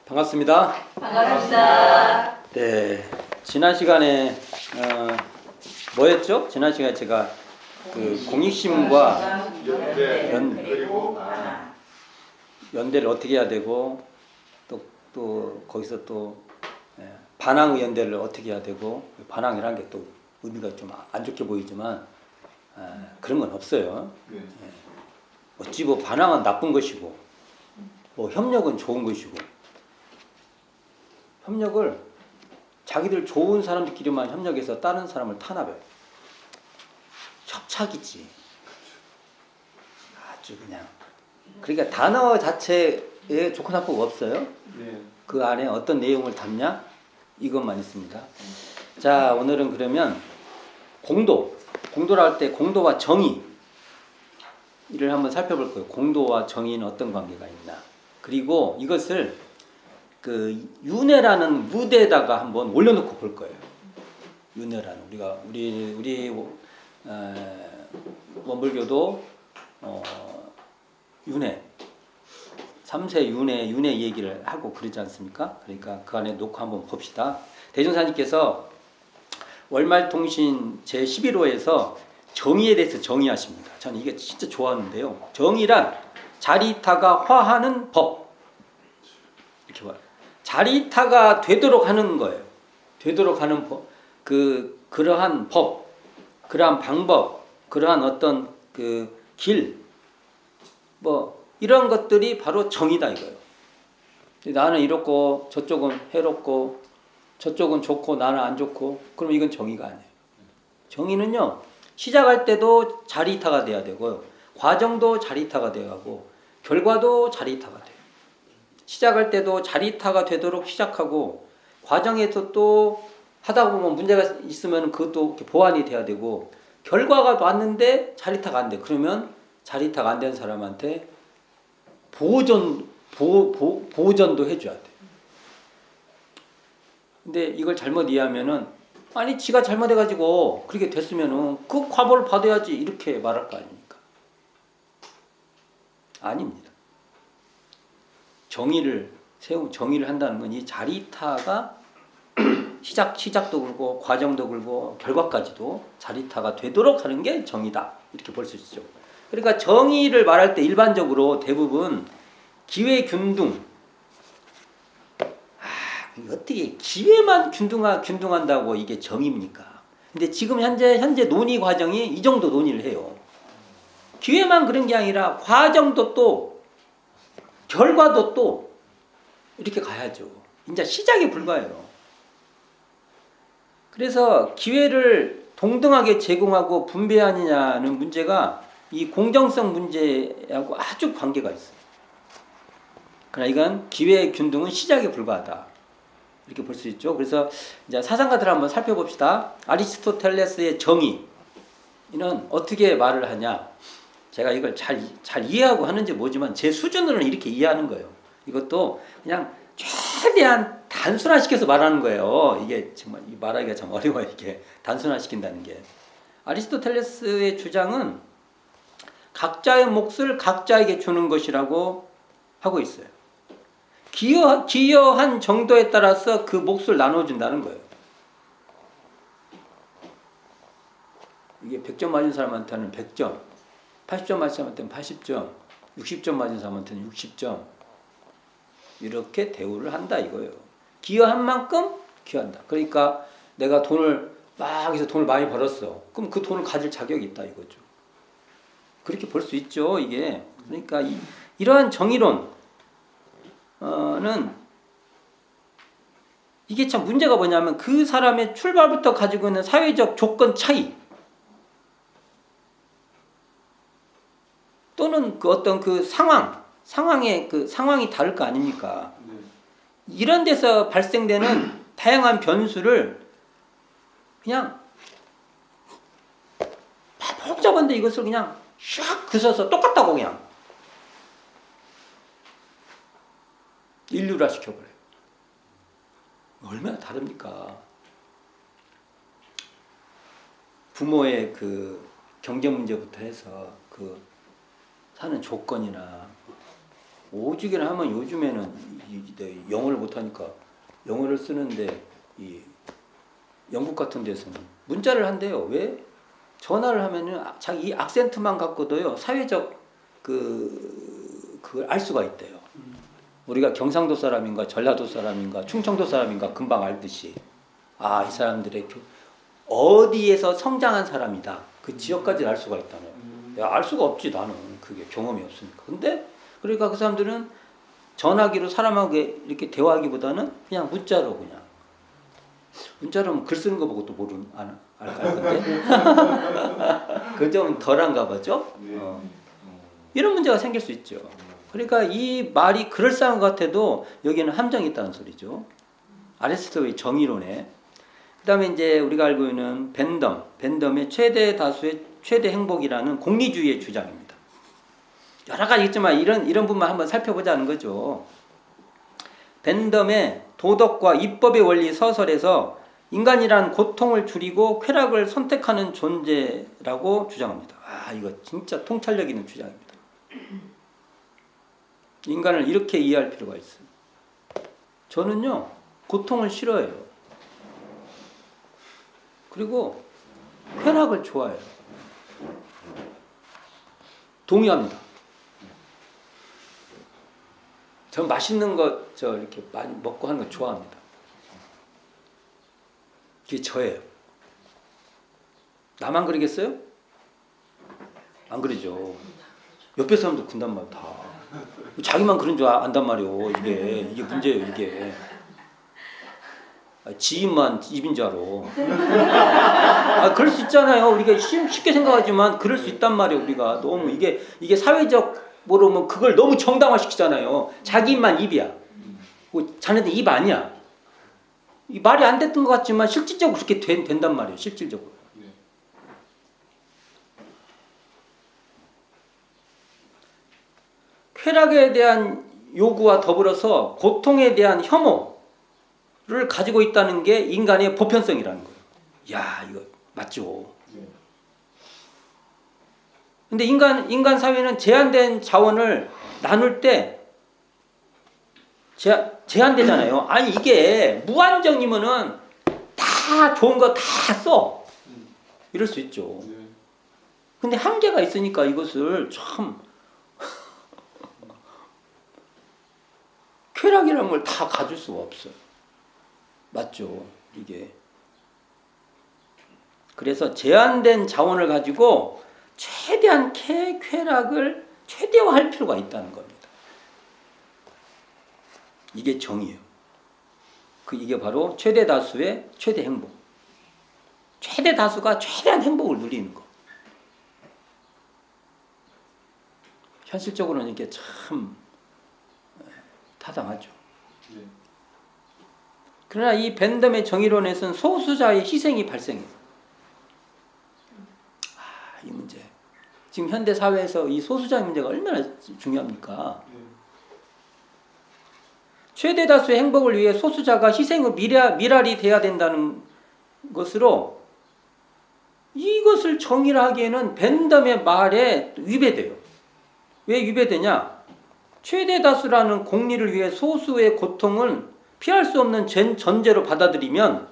반갑습니다. 반갑습니다. 네, 지난 시간에 뭐였죠? 지난 시간에 제가 그 공익신문과 연대를 어떻게 해야 되고 또 거기서 또 반항의 연대를 어떻게 해야 되고, 반항이라는 게 또 의미가 좀 안 좋게 보이지만 그런 건 없어요. 어찌 뭐 반항은 나쁜 것이고 뭐 협력은 좋은 것이고, 협력을 자기들 좋은 사람들끼리만 협력해서 다른 사람을 탄압해. 협착이지. 아주 그냥. 그러니까 단어 자체에 좋고 나쁘고 없어요. 그 안에 어떤 내용을 담냐? 이것만 있습니다. 자, 오늘은 그러면 공도를 할 때 공도와 정의 이를 한번 살펴볼 거예요. 공도와 정의는 어떤 관계가 있나. 그리고 이것을 그 윤회라는 무대에다가 한번 올려놓고 볼 거예요. 윤회라는 우리 원불교도 윤회 3세 윤회 얘기를 하고 그러지 않습니까? 그러니까 그 안에 놓고 한번 봅시다. 대종사님께서 월말통신 제11호에서 정의에 대해서 정의하십니다. 저는 이게 진짜 좋아하는데요. 정의란 자리타가 화하는 법, 이렇게 봐요. 자리타가 되도록 하는 거예요. 되도록 하는 법, 그러한 법, 그러한 방법, 그러한 어떤 그 길, 뭐 이런 것들이 바로 정의다 이거예요. 나는 이렇고 저쪽은 해롭고 저쪽은 좋고 나는 안 좋고, 그럼 이건 정의가 아니에요. 정의는요, 시작할 때도 자리타가 돼야 되고요, 과정도 자리타가 돼야 하고, 결과도 자리타가 돼요. 시작할 때도 자리타가 되도록 시작하고, 과정에서 또 하다 보면 문제가 있으면 그것도 보완이 돼야 되고, 결과가 왔는데 자리타가 안 돼. 그러면 자리타가 안 된 사람한테 보전도 해줘야 돼. 근데 이걸 잘못 이해하면은, 아니 지가 잘못해가지고 그렇게 됐으면은 그 과보를 받아야지 이렇게 말할 거 아닙니까? 아닙니다. 정의를 한다는 건 이 자리타가 시작도 그렇고 과정도 그렇고 결과까지도 자리타가 되도록 하는 게 정의다, 이렇게 볼 수 있죠. 그러니까 정의를 말할 때 일반적으로 대부분 기회균등, 어떻게 기회만 균등한다고 이게 정의입니까? 근데 지금 현재 논의 과정이 이 정도 논의를 해요. 기회만 그런 게 아니라 과정도 또 결과도 또 이렇게 가야죠. 이제 시작에 불과해요. 그래서 기회를 동등하게 제공하고 분배하느냐는 문제가 이 공정성 문제하고 아주 관계가 있어요. 그러나 이건 기회 균등은 시작에 불과하다, 이렇게 볼 수 있죠. 그래서 이제 사상가들을 한번 살펴봅시다. 아리스토텔레스의 정의는 어떻게 말을 하냐. 제가 이걸 잘 이해하고 하는지 모르지만 제 수준으로는 이렇게 이해하는 거예요. 이것도 그냥 최대한 단순화시켜서 말하는 거예요. 이게 정말 말하기가 참 어려워요. 이게 단순화시킨다는 게. 아리스토텔레스의 주장은 각자의 몫을 각자에게 주는 것이라고 하고 있어요. 기여한 정도에 따라서 그 몫을 나눠준다는 거예요. 이게 100점 맞은 사람한테는 100점, 80점 맞은 사람한테는 80점, 60점 맞은 사람한테는 60점, 이렇게 대우를 한다 이거예요. 기여한 만큼 기여한다. 그러니까 내가 돈을 막 해서 돈을 많이 벌었어. 그럼 그 돈을 가질 자격이 있다 이거죠. 그렇게 볼 수 있죠, 이게. 그러니까 이러한 정의론 는 이게 참 문제가 뭐냐면 그 사람의 출발부터 가지고 있는 사회적 조건 차이, 또는 그 어떤 그 상황의 그 상황이 다를 거 아닙니까? 이런 데서 발생되는 다양한 변수를 그냥 복잡한데 이것을 그냥 샥 그서서 똑같다고 그냥 인류화 시켜버려요. 얼마나 다릅니까? 부모의 그 경제 문제부터 해서 그 사는 조건이나 오죽이나 하면 요즘에는 영어를 못하니까 영어를 쓰는데 이 영국 같은 데서는 문자를 한대요. 왜? 전화를 하면은 자기 이 악센트만 갖고도요 사회적 그걸 알 수가 있대요. 우리가 경상도 사람인가 전라도 사람인가 충청도 사람인가 금방 알듯이 아, 이 사람들의 어디에서 성장한 사람이다. 그 지역까지 알 수가 있다는. 야, 알 수가 없지 나는. 그게 경험이 없으니까. 근데 그러니까 그 사람들은 전화기로 사람하고 이렇게 대화하기보다는 그냥 문자로 그냥. 문자로 글 쓰는 거 보고 또 알 건데. 그건 좀 덜한가 보죠. 이런 문제가 생길 수 있죠. 그러니까 이 말이 그럴싸한 것 같아도 여기에는 함정이 있다는 소리죠. 아리스토텔의 정의론에. 그 다음에 이제 우리가 알고 있는 벤덤의 최대 다수의 최대 행복이라는 공리주의의 주장입니다. 여러 가지 있지만 이런 부분만 한번 살펴보자는 거죠. 벤덤의 도덕과 입법의 원리 서설에서 인간이란 고통을 줄이고 쾌락을 선택하는 존재라고 주장합니다. 아, 이거 진짜 통찰력 있는 주장입니다. 인간을 이렇게 이해할 필요가 있어요. 저는요, 고통을 싫어해요. 그리고 쾌락을 좋아해요. 동의합니다. 전 맛있는 거 이렇게 많이 먹고 하는 거 좋아합니다. 이게 저예요. 나만 그러겠어요? 안 그러죠. 옆에 사람도 군단 말이야 다. 자기만 그런 줄 안단 말이오. 이게 문제예요. 이게 지인만 입인 줄 알아. 아, 그럴 수 있잖아요. 우리가 쉽게 생각하지만 그럴 수 있단 말이에요. 우리가 너무 이게 사회적 뭐로 그걸 너무 정당화시키잖아요. 자기 입만 입이야. 뭐 자네들 입 아니야. 이 말이 안 됐던 것 같지만 실질적으로 그렇게 된단 말이에요. 실질적으로. 쾌락에 대한 요구와 더불어서 고통에 대한 혐오를 가지고 있다는 게 인간의 보편성이라는 거예요. 야, 이거 맞죠. 근데 인간 사회는 제한된 자원을 나눌 때 제한되잖아요. 아니, 이게 무한정이면은 다 좋은 거 다 써. 이럴 수 있죠. 근데 한계가 있으니까 이것을 참 쾌락이라는 걸 다 가질 수가 없어요. 맞죠? 이게. 그래서 제한된 자원을 가지고 최대한 쾌락을 최대화할 필요가 있다는 겁니다. 이게 정의예요. 이게 바로 최대 다수의 최대 행복. 최대 다수가 최대한 행복을 누리는 거. 현실적으로는 이게 참 타당하죠. 그러나 이 벤덤의 정의론에서는 소수자의 희생이 발생해요. 아, 이 문제. 지금 현대 사회에서 이 소수자의 문제가 얼마나 중요합니까? 최대 다수의 행복을 위해 소수자가 희생의 미랄이 돼야 된다는 것으로 이것을 정의를 하기에는 벤덤의 말에 위배돼요. 왜 위배되냐? 최대 다수라는 공리를 위해 소수의 고통을 피할 수 없는 전제로 받아들이면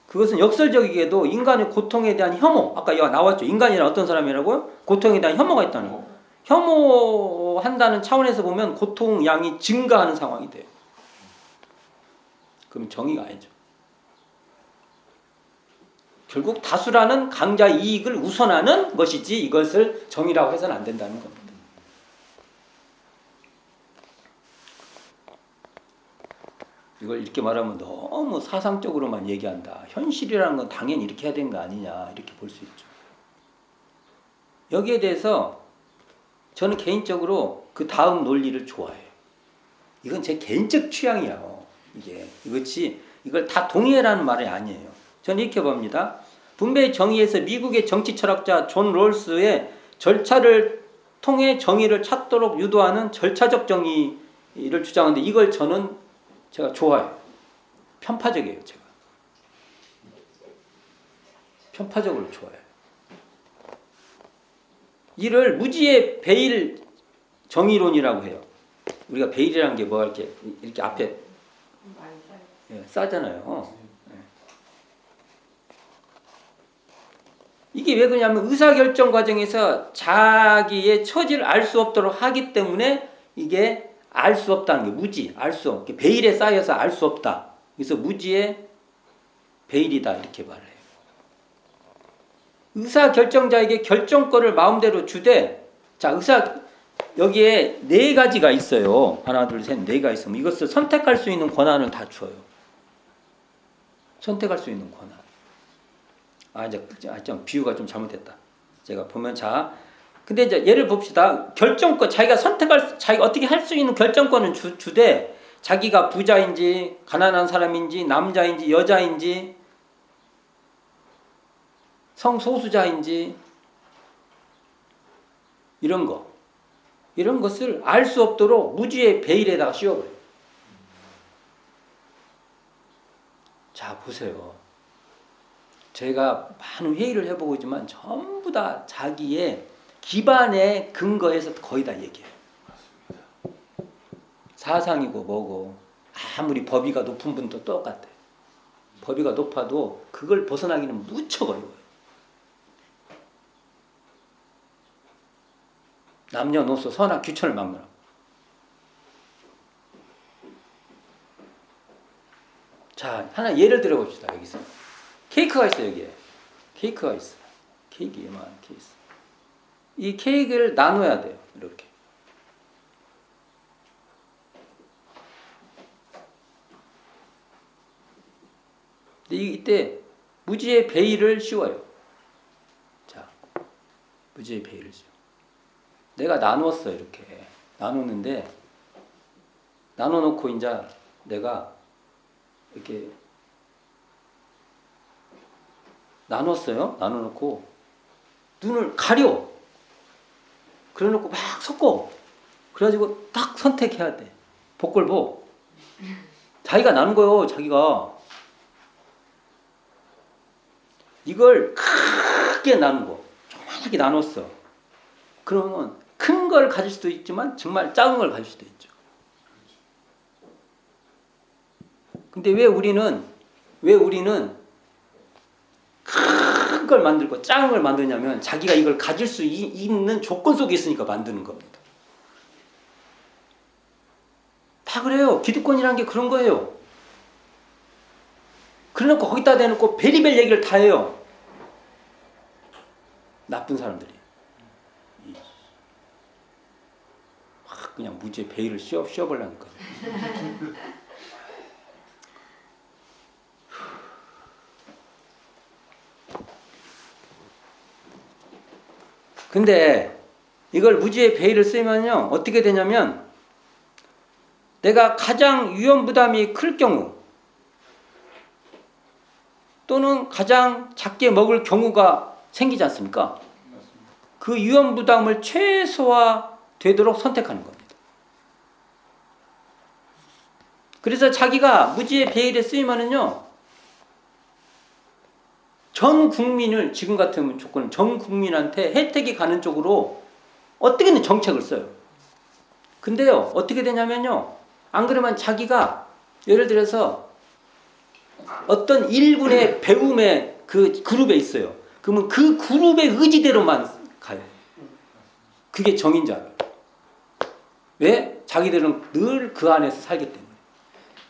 그것은 역설적이게도 인간의 고통에 대한 혐오, 아까 나왔죠. 인간이란 어떤 사람이라고요? 고통에 대한 혐오가 있다는 거. 혐오한다는 차원에서 보면 고통 양이 증가하는 상황이 돼요. 그럼 정의가 아니죠. 결국 다수라는 강자 이익을 우선하는 것이지 이것을 정의라고 해서는 안 된다는 겁니다. 이걸 이렇게 말하면 너무 사상적으로만 얘기한다. 현실이라는 건 당연히 이렇게 해야 되는 거 아니냐 이렇게 볼 수 있죠. 여기에 대해서 저는 개인적으로 그 다음 논리를 좋아해요. 이건 제 개인적 취향이에요. 이걸 다 동의해라는 말이 아니에요. 저는 이렇게 봅니다. 분배의 정의에서 미국의 정치 철학자 존 롤스의 절차를 통해 정의를 찾도록 유도하는 절차적 정의를 주장하는데 이걸 제가 좋아해요. 편파적이에요, 제가. 편파적으로 좋아해요. 이를 무지의 베일 정의론이라고 해요. 우리가 베일이라는 게 뭐 이렇게 앞에 많이 써요. 예, 싸잖아요. 예. 이게 왜 그러냐면 의사결정 과정에서 자기의 처지를 알 수 없도록 하기 때문에 이게 알 수 없다는 게 무지, 알 수 없게 베일에 쌓여서 알 수 없다. 그래서 무지의 베일이다 이렇게 말해요. 의사결정자에게 결정권을 마음대로 주되 자 여기에 네 가지가 있어요. 하나 둘 셋 네 가지 있으면 이것을 선택할 수 있는 권한을 다 줘요. 선택할 수 있는 권한. 이제 비유가 좀 잘못됐다. 제가 보면 자, 근데 이제 예를 봅시다. 결정권 자기가 자기가 어떻게 할 수 있는 결정권은 주되 자기가 부자인지 가난한 사람인지 남자인지 여자인지 성소수자인지 이런 것을 알 수 없도록 무지의 베일에다가 씌워버려요. 자 보세요. 제가 많은 회의를 해보고 있지만 전부 다 자기의 기반의 근거에서 거의 다 얘기해요. 사상이고 뭐고 아무리 법위가 높은 분도 똑같아요. 법위가 높아도 그걸 벗어나기는 무척 어려워요. 남녀노소 선악 규천을 막론하고. 자 하나 예를 들어 봅시다. 여기서 케이크가 있어요. 여기에 케이크가 있어요. 케이크 요만한 케이크. 이 케이크를 나눠야 돼요. 이렇게. 이때 무지의 베일을 씌워요. 자, 무지의 베일을 씌워. 내가 나누었어 이렇게 나누는데 나눠놓고 이제 내가 이렇게 나눴어요. 나눠놓고 눈을 가려. 그래놓고 막 섞어. 그래가지고 딱 선택해야 돼. 복걸보. 자기가 나눈 거요. 자기가 이걸 크게 나눈 거. 조그맣게 나눴어. 그러면 큰 걸 가질 수도 있지만 정말 작은 걸 가질 수도 있죠. 근데 왜 우리는 큰 걸 만들고 작은 걸 만드냐면 자기가 이걸 가질 수 있는 조건 속에 있으니까 만드는 겁니다. 다 그래요. 기득권이라는 게 그런 거예요. 그래놓고 거기다 대놓고 베리벨 얘기를 다 해요. 나쁜 사람들이. 그냥 무지의 베일을 씌워버리니까. 근데 이걸 무지의 베일을 쓰면요 어떻게 되냐면 내가 가장 위험 부담이 클 경우 또는 가장 작게 먹을 경우가 생기지 않습니까? 그 위험 부담을 최소화되도록 선택하는 겁니다. 그래서 자기가 무지의 베일에 쓰이면은요 전 국민을 지금 같은 조건은 전 국민한테 혜택이 가는 쪽으로 어떻게든 정책을 써요. 근데요 어떻게 되냐면요 안 그러면 자기가 예를 들어서 어떤 일군의 배움의 그 그룹에 있어요. 그러면 그 그룹의 의지대로만 가요. 그게 정인 줄 알아요. 왜? 자기들은 늘 그 안에서 살기 때문에.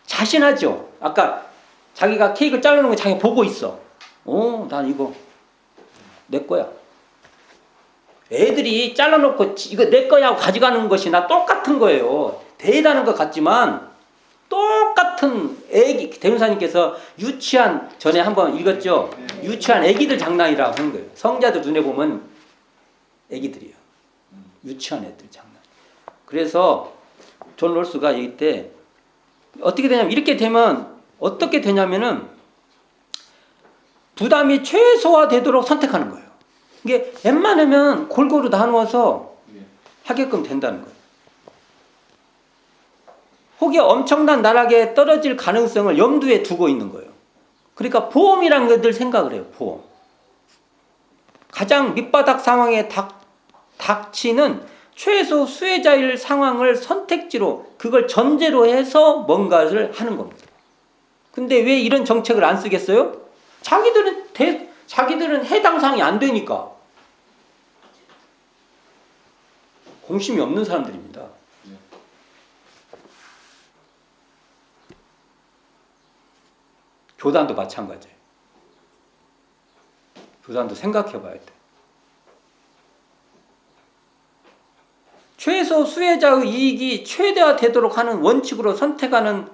자신하죠. 아까 자기가 케이크를 잘라놓은 거 자기가 보고 있어. 난 이거 내 거야. 애들이 잘라놓고 이거 내 거야 하고 가져가는 것이 나 똑같은 거예요. 대단한 것 같지만 똑같은 애기, 대문사님께서 유치한 전에 한번 읽었죠. 유치한 애기들 장난이라고 하는 거예요. 성자들 눈에 보면 애기들이에요. 유치한 애들 장난. 그래서 존 롤스가 이때 어떻게 되냐면 이렇게 되면 어떻게 되냐면은 부담이 최소화되도록 선택하는 거예요. 이게 웬만하면 골고루 나누어서 하게끔 된다는 거예요. 혹이 엄청난 나락에 떨어질 가능성을 염두에 두고 있는 거예요. 그러니까 보험이라는 걸 늘 생각을 해요. 보험. 가장 밑바닥 상황에 닥치는 최소 수혜자일 상황을 선택지로 그걸 전제로 해서 뭔가를 하는 겁니다. 근데 왜 이런 정책을 안 쓰겠어요? 자기들은 해당 사항이 안 되니까. 공심이 없는 사람들입니다. 교단도 마찬가지예요. 교단도 생각해 봐야 돼. 최소 수혜자의 이익이 최대화되도록 하는 원칙으로 선택하는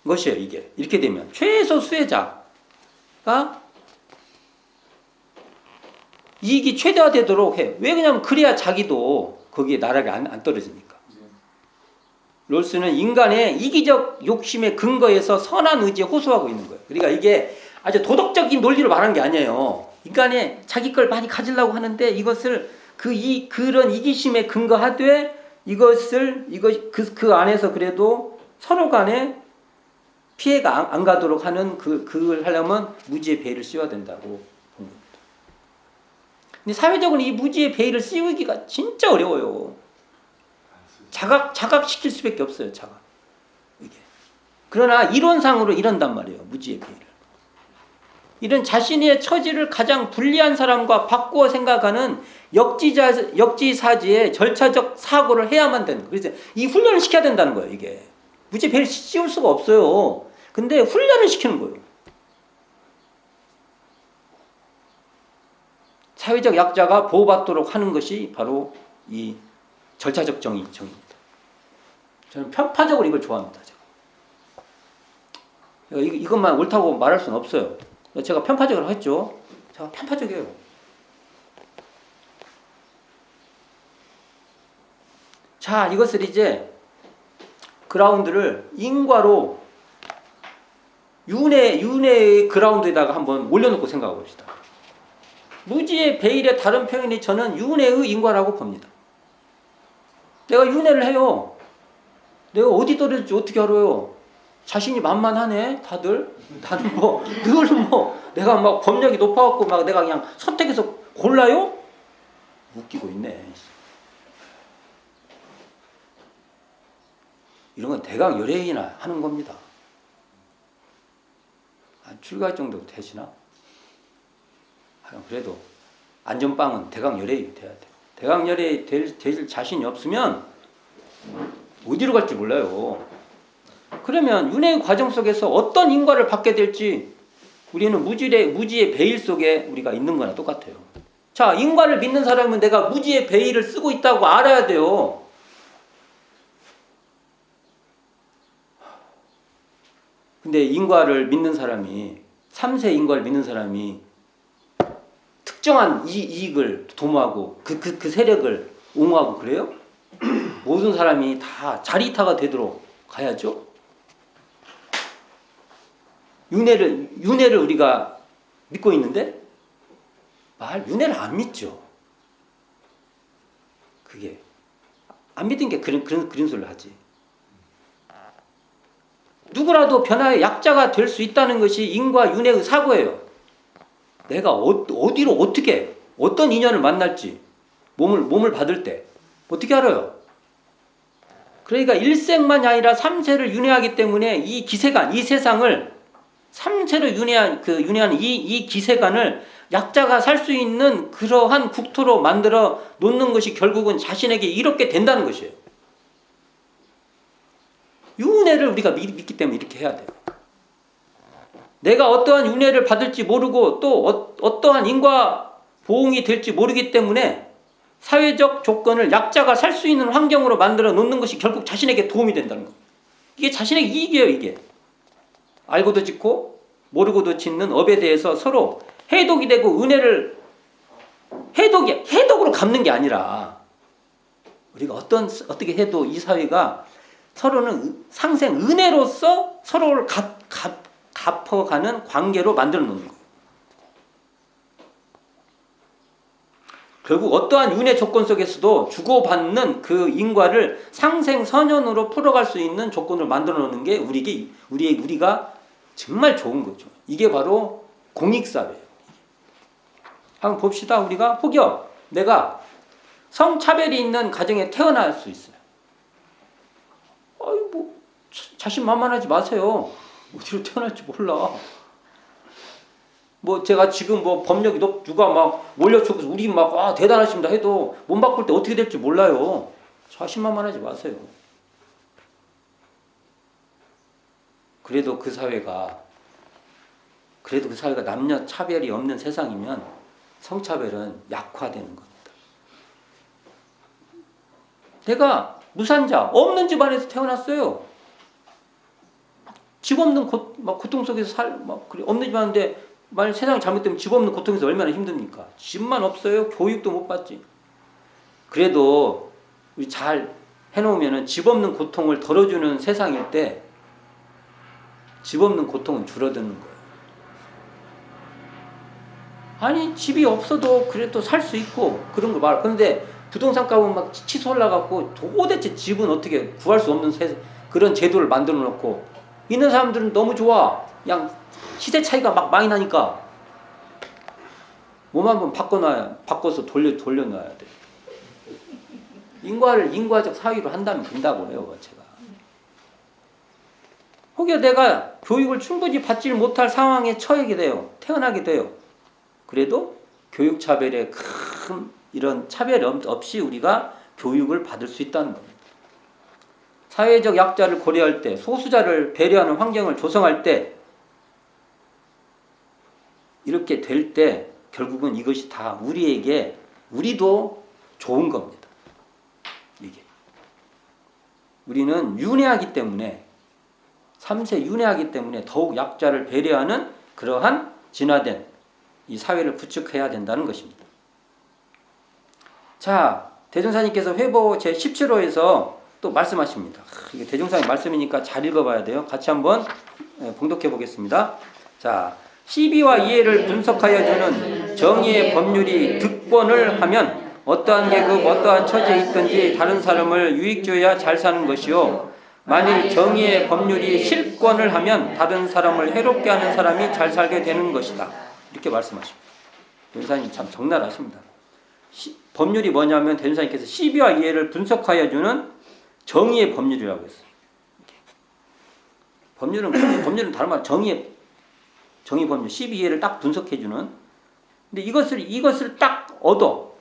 것이에요. 이게 이렇게 되면 최소 수혜자가 이익이 최대화되도록 해. 왜 그러냐면 그래야 자기도 거기에 나락에 안 떨어지니까. 롤스는 인간의 이기적 욕심의 근거에서 선한 의지에 호소하고 있는 거예요. 그러니까 이게 아주 도덕적인 논리로 말하는 게 아니에요. 인간의 자기 걸 많이 가지려고 하는데 이것을 그런 이기심에 근거하되 그 안에서 그래도 서로 간에 피해가 안 가도록 하는 그걸 하려면 무지의 배를 씌워야 된다고 본 겁니다. 근데 사회적으로 이 무지의 배를 씌우기가 진짜 어려워요. 자각시킬 수밖에 없어요. 자각. 이게. 그러나 이론상으로 이런단 말이에요. 무지의 배를. 이런 자신의 처지를 가장 불리한 사람과 바꾸어 생각하는 역지사지의 절차적 사고를 해야만 되는 거예요. 그래서 이 훈련을 시켜야 된다는 거예요. 이게. 무지의 배를 씌울 수가 없어요. 근데 훈련을 시키는 거예요. 사회적 약자가 보호받도록 하는 것이 바로 이 절차적 정의입니다. 저는 편파적으로 이걸 좋아합니다. 제가. 이것만 옳다고 말할 수는 없어요. 제가 편파적으로 했죠. 제가 편파적이에요. 자, 이것을 이제 그라운드를 인과로 윤회의 그라운드에다가 한번 올려놓고 생각해 봅시다. 무지의 베일의 다른 표현이 저는 윤회의 인과라고 봅니다. 내가 윤회를 해요. 내가 어디 떨어질지 어떻게 알아요? 자신이 만만하네, 다들. 나는 내가 막 법력이 높아갖고 막 내가 그냥 선택해서 골라요? 웃기고 있네. 이런 건 대강 열애이나 하는 겁니다. 출가할 정도 되시나? 그래도 안전빵은 대강 열애이 돼야 돼요. 대강 열애이 될 자신이 없으면 어디로 갈지 몰라요. 그러면 윤회의 과정 속에서 어떤 인과를 받게 될지 우리는 무지의 베일 속에 우리가 있는 거나 똑같아요. 자, 인과를 믿는 사람은 내가 무지의 베일을 쓰고 있다고 알아야 돼요. 근데 인과를 믿는 사람이, 삼세 인과를 믿는 사람이 특정한 이익을 도모하고 그 세력을 옹호하고 그래요? 모든 사람이 다 자리타가 되도록 가야죠. 윤회를 우리가 믿고 있는데 윤회를 안 믿죠. 그게 안 믿은 게 그런 소리를 하지. 누구라도 변화의 약자가 될 수 있다는 것이 인과 윤회의 사고예요. 내가 어디로 어떻게 어떤 인연을 만날지 몸을 받을 때 어떻게 알아요? 그러니까 일생만이 아니라 삼세를 윤회하기 때문에 이 기세간, 이 세상을 삼세를 윤회한 이 기세간을 약자가 살 수 있는 그러한 국토로 만들어 놓는 것이 결국은 자신에게 이롭게 된다는 것이에요. 윤회를 우리가 믿기 때문에 이렇게 해야 돼요. 내가 어떠한 윤회를 받을지 모르고 또 어떠한 인과 보응이 될지 모르기 때문에 사회적 조건을 약자가 살 수 있는 환경으로 만들어 놓는 것이 결국 자신에게 도움이 된다는 거예요. 이게 자신에게 이익이에요. 이게 알고도 짓고 모르고도 짓는 업에 대해서 서로 해독이 되고 은혜를 해독으로 갚는 게 아니라 우리가 어떻게 해도 이 사회가 서로는 상생 은혜로서 서로를 갚아가는 관계로 만들어 놓는 거예요. 결국 어떠한 윤회 조건 속에서도 주고받는 그 인과를 상생선연으로 풀어갈 수 있는 조건을 만들어 놓는 게 우리가 정말 좋은 거죠. 이게 바로 공익사회예요. 한번 봅시다. 우리가 혹여 내가 성차별이 있는 가정에 태어날 수 있어요. 아이 뭐 자신만만하지 마세요. 어디로 태어날지 몰라. 뭐 제가 지금 뭐 법력이 누가 막 몰려쳐서 우리 막 대단하십니다 해도 몸 바꿀 때 어떻게 될지 몰라요. 자신만만하지 마세요. 그래도 그 사회가 남녀 차별이 없는 세상이면 성차별은 약화되는 겁니다. 내가 무산자 없는 집안에서 태어났어요. 집 없는 고통 속에서 없는 집안인데 만약 세상이 잘못되면 집 없는 고통에서 얼마나 힘듭니까? 집만 없어요. 교육도 못 받지. 그래도 우리 잘 해놓으면 집 없는 고통을 덜어주는 세상일 때 집 없는 고통은 줄어드는 거예요. 아니 집이 없어도 그래도 살 수 있고 그런 거 말. 그런데 부동산 값은 막 치솟 올라갔고 도대체 집은 어떻게 구할 수 없는 그런 제도를 만들어 놓고 있는 사람들은 너무 좋아. 그냥 시세 차이가 막 많이 나니까 몸 한번 바꿔서 돌려놔야 돼. 인과적 사유로 한다면 된다고 해요, 제가. 혹여 내가 교육을 충분히 받지 못할 상황에 태어나게 돼요. 그래도 교육차별에 큰 이런 차별 없이 우리가 교육을 받을 수 있다는 겁니다. 사회적 약자를 고려할 때, 소수자를 배려하는 환경을 조성할 때, 이렇게 될 때 결국은 이것이 다 우리도 좋은 겁니다. 이게. 우리는 윤회하기 때문에 3세 윤회하기 때문에 더욱 약자를 배려하는 그러한 진화된 이 사회를 구축해야 된다는 것입니다. 자, 대종사님께서 회보 제17호에서 또 말씀하십니다. 이게 대종사님 말씀이니까 잘 읽어봐야 돼요. 같이 한번 봉독해 보겠습니다. 자, 시비와 이해를 분석하여 주는 정의의 법률이 득권을 하면 어떠한 계급, 어떠한 처지에 있든지 다른 사람을 유익줘야 잘 사는 것이요. 만일 정의의 법률이 실권을 하면 다른 사람을 해롭게 하는 사람이 잘 살게 되는 것이다. 이렇게 말씀하십니다. 대종사님 참 적나라하십니다. 법률이 뭐냐면 대종사님께서 시비와 이해를 분석하여 주는 정의의 법률이라고 했어요. 법률은 다른 말 정의 법률, 시비 이해를 딱 분석해 주는. 근데 이것을 딱 얻어요.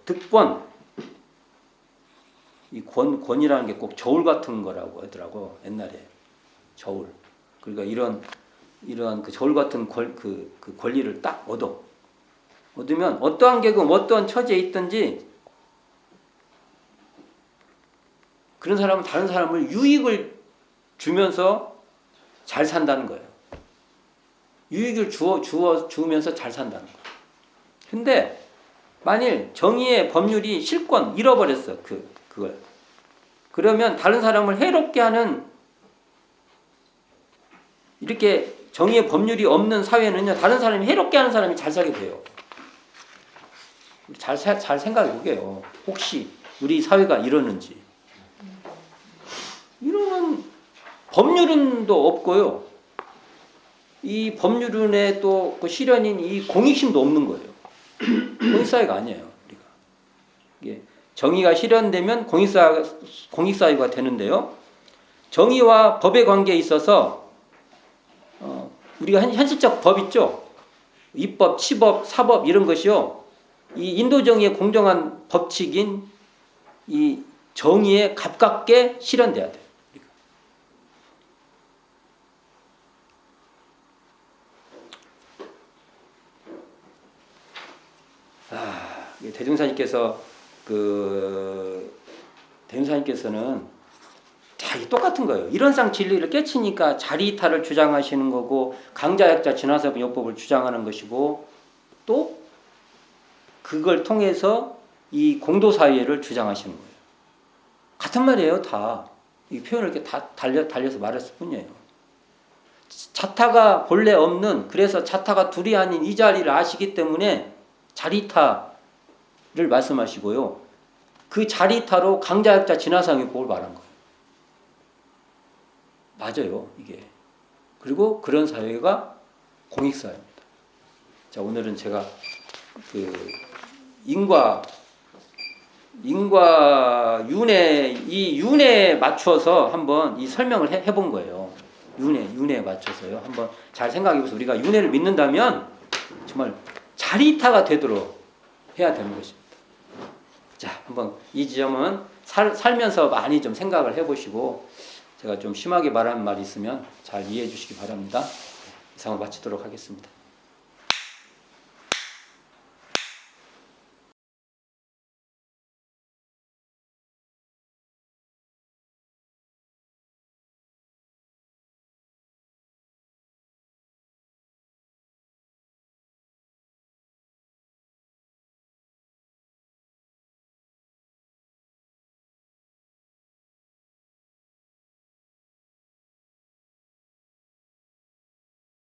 득권. 이 권이라는 게 꼭 저울 같은 거라고 하더라고, 옛날에. 저울. 그러니까 이러한 그 저울 같은 그 권리를 딱 얻으면 어떠한 계급, 어떠한 처지에 있든지 그런 사람은 다른 사람을 유익을 주면서 잘 산다는 거예요. 유익을 주면서 잘 산다는 거예요. 근데 만일 정의의 법률이 실권 잃어버렸어. 그걸. 그러면 다른 사람을 해롭게 하는 이렇게 정의의 법률이 없는 사회는요. 다른 사람이 해롭게 하는 사람이 잘 살게 돼요. 잘 생각해 보게요. 혹시 우리 사회가 이러는지. 이러면 법률은도 없고요. 이 법률은에 또 그 실현인 이 공익심도 없는 거예요. 공익사회가 아니에요. 우리가. 이게 정의가 실현되면 공익사회가 되는데요. 정의와 법의 관계에 있어서 우리가 현실적 법 있죠. 입법, 치법, 사법 이런 것이요. 이 인도정의의 공정한 법칙인 이 정의에 가깝게 실현돼야 돼요. 대종사님께서는 똑같은 거예요. 이론상 진리를 깨치니까 자리이탈을 주장하시는 거고 강자약자 진화사회요법을 주장하는 것이고 또 그걸 통해서 이 공도사회를 주장하시는 거예요. 같은 말이에요. 다. 이 표현을 이렇게 다 달려서 말했을 뿐이에요. 자타가 본래 없는, 그래서 자타가 둘이 아닌 이 자리를 아시기 때문에 자리타를 말씀하시고요. 그 자리타로 강자약자 진화상의법을 말한 거예요. 맞아요, 이게. 그리고 그런 사회가 공익사회입니다. 자, 오늘은 제가 인과 윤회, 이 윤회에 맞춰서 한번 이 설명을 해본 거예요. 윤회에 맞춰서요. 한번 잘 생각해보세요. 우리가 윤회를 믿는다면 정말 자리타가 되도록 해야 되는 것입니다. 자, 한번 이 지점은 살면서 많이 좀 생각을 해보시고, 제가 좀 심하게 말하는 말이 있으면 잘 이해해 주시기 바랍니다. 이상으로 마치도록 하겠습니다.